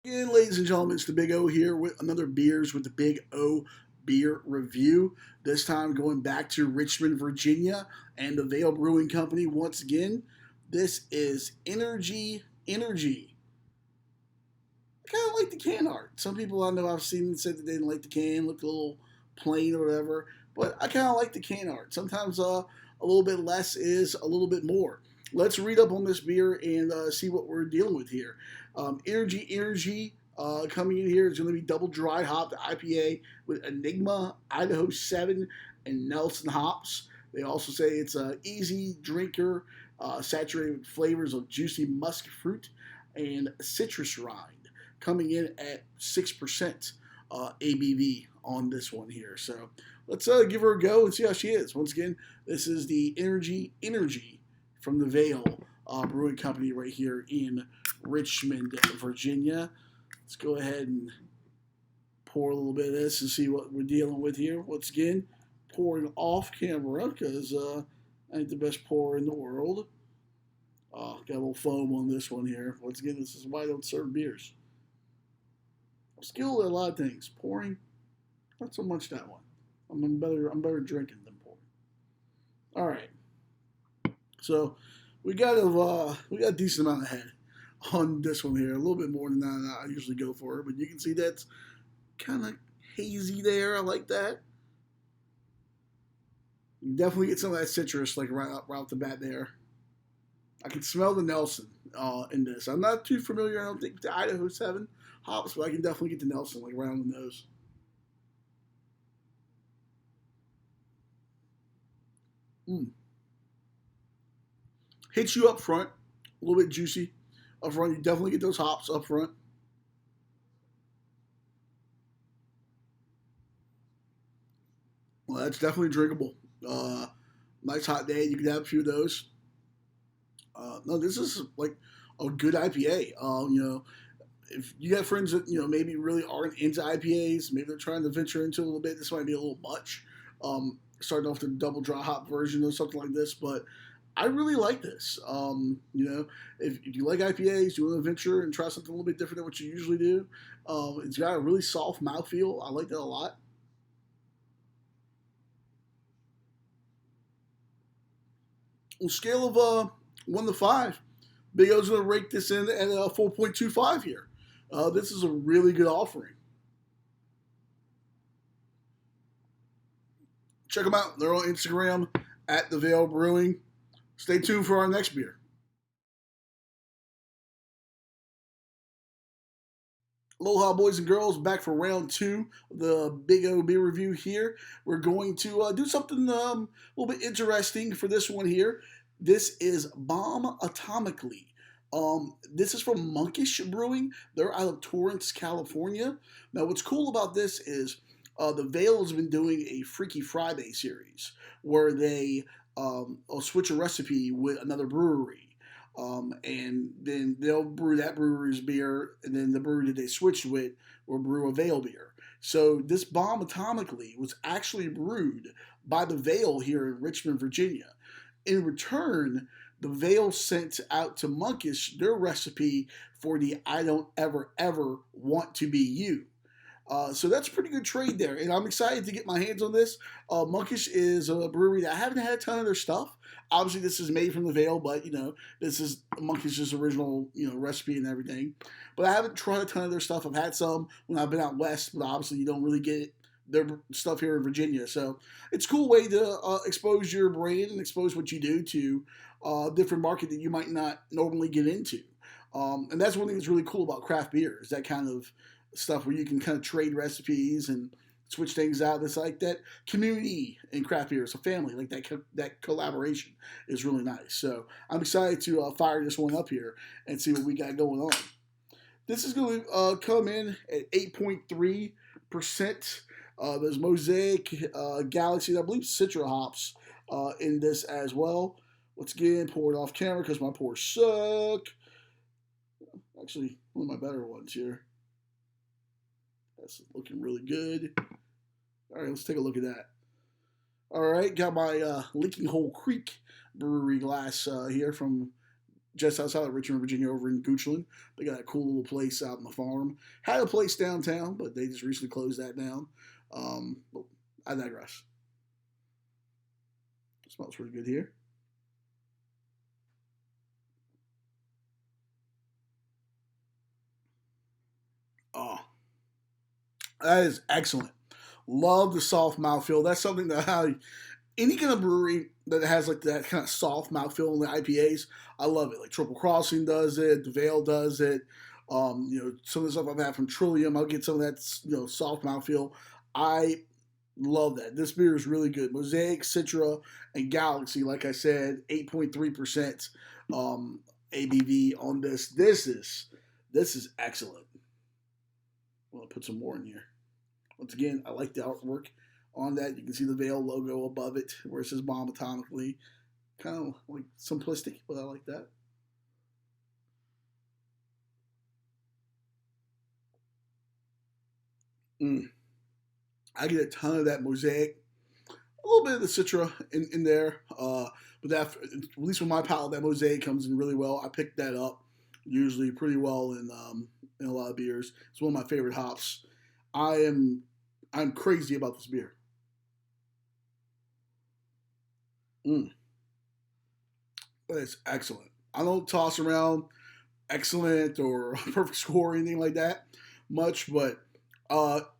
Again, ladies and gentlemen, it's the Big O here with another Beers with the Big O beer review. This time going back to Richmond, Virginia, and the Veil Brewing Company once again. This is Energy. I kind of like the can art. Some people I know I've seen said that they didn't like the can, looked a little plain or whatever, but I kind of like the can art. Sometimes a little bit less is a little bit more. Let's read up on this beer and see what we're dealing with here. Energy. Coming in here is going to be double dry hopped IPA with Enigma, Idaho 7, and Nelson hops. They also say it's an easy drinker, saturated with flavors of juicy musk fruit and citrus rind. Coming in at 6% ABV on this one here. So let's give her a go and see how she is. Once again, this is the Energy from the Veil Brewing Company right here in Richmond, Virginia. Let's go ahead and pour a little bit of this and see what we're dealing with here. Once again, pouring off camera because I ain't the best pourer in the world. Got a little foam on this one here. Once again, this is why I don't serve beers. I'm skilled at a lot of things. Pouring, not so much that one. I'm better drinking than pouring. All right. So we got a decent amount of head on this one here. A little bit more than that I usually go for, but you can see that's kind of hazy there. I like that. You definitely get some of that citrus like right off the bat there. I can smell the Nelson in this. I'm not too familiar, I don't think, with the Idaho 7 hops, but I can definitely get the Nelson like right on the nose. Hits you up front, a little bit juicy up front. You definitely get those hops up front. Well, that's definitely drinkable. Nice hot day, you can have a few of those. No, this is like a good IPA. If you got friends that maybe really aren't into IPAs, maybe they're trying to venture into a little bit. This might be a little much. Starting off the double dry hop version or something like this, but I really like this. If you like IPAs, you want to venture and try something a little bit different than what you usually do. It's got a really soft mouthfeel. I like that a lot. On a scale of 1 to 5, Big O's going to rate this in at a 4.25 here. This is a really good offering. Check them out. They're on Instagram at the Veil Brewing. Stay tuned for our next beer. Aloha, boys and girls, back for round two of the Big O beer review here. We're going to do something a little bit interesting for this one here. This is Bomb Atomically. This is from Monkish Brewing. They're out of Torrance, California. Now, what's cool about this is the Veil has been doing a Freaky Friday series where they will switch a recipe with another brewery. And then they'll brew that brewery's beer, and then the brewery that they switched with will brew a Veil beer. So this Bomb Atomically was actually brewed by the Veil here in Richmond, Virginia. In return, the Veil sent out to Monkish their recipe for the I Don't Ever Want to Be You. So that's a pretty good trade there, and I'm excited to get my hands on this. Monkish is a brewery that I haven't had a ton of their stuff. Obviously, this is made from the Veil, but this is Monkish's original recipe and everything. But I haven't tried a ton of their stuff. I've had some when I've been out west, but obviously you don't really get their stuff here in Virginia. So it's a cool way to expose your brand and expose what you do to a different market that you might not normally get into. And that's one thing that's really cool about craft beer is that kind of stuff where you can kind of trade recipes and switch things out. It's like that community in craft beer. It's a family. Like that collaboration is really nice. So I'm excited to fire this one up here and see what we got going on. This is going to come in at 8.3%. There's Mosaic, Galaxy, I believe Citra hops in this as well. Once again, pour it off camera because my pours suck. Actually, one of my better ones here. That's looking really good. All right, let's take a look at that. All right, got my Licking Hole Creek brewery glass here from just outside of Richmond, Virginia, over in Goochland. They got a cool little place out on the farm. Had a place downtown, but they just recently closed that down. But I digress. It smells pretty good here. Oh, that is excellent. Love the soft mouthfeel. That's something that any kind of brewery that has like that kind of soft mouthfeel in the IPAs, I love it. Like Triple Crossing does it, the Veil does it. Some of the stuff I've had from Trillium, I'll get some of that soft mouthfeel. I love that. This beer is really good. Mosaic, Citra, and Galaxy, like I said, 8.3% ABV on this. This is excellent. I'm gonna put some more in here. Once again, I like the artwork on that. You can see the Veil logo above it where it says Bomb Atomically. Kind of like simplistic, but I like that. I get a ton of that Mosaic, a little bit of the Citra in there, but that, at least with my palate, that Mosaic comes in really well. I picked that up usually pretty well in a lot of beers. It's one of my favorite hops. I'm crazy about this beer. Mm, it's excellent. I don't toss around excellent or perfect score or anything like that much, but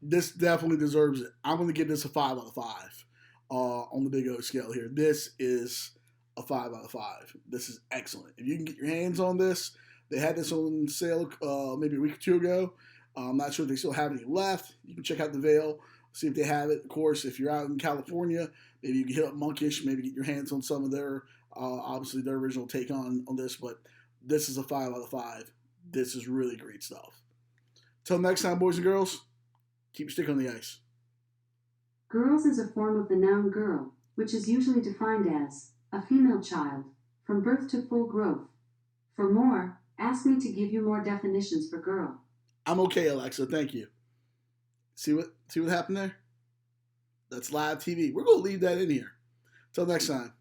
this definitely deserves it. I'm going to give this a 5 out of 5 on the Big O scale here. This is a 5 out of 5. This is excellent. If you can get your hands on this, they had this on sale maybe a week or two ago. I'm not sure if they still have any left. You can check out the Veil, see if they have it. Of course, if you're out in California, maybe you can hit up Monkish, maybe get your hands on some of their, obviously their original take on this. But this is a 5 out of 5. This is really great stuff. Till next time, boys and girls, keep stick on the ice. Girls is a form of the noun girl, which is usually defined as a female child, from birth to full growth. For more, ask me to give you more definitions for girl. I'm okay, Alexa. Thank you. See what happened there? That's live TV. We're gonna leave that in here. Till next time.